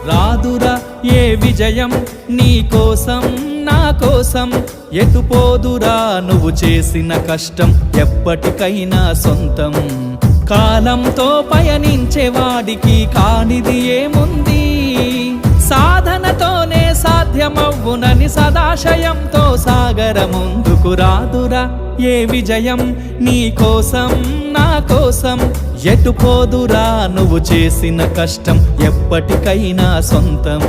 రాదురా ఏ విజయం నీ కోసం నా కోసం, ఎటుపోదురా నువ్వు చేసిన కష్టం ఎప్పటికైనా సొంతం. కాలంతో పయనించే వాడికి కానిది ఏముంది, సాధనతోనే సాధ్యమవ్వునని సదాశయంతో సాగర ముందుకు. రాదురా ఏ విజయం నీ కోసం నా కోసం, ఎటుపోదురా నువ్వు చేసిన కష్టం ఎప్పటికైనా సొంతం.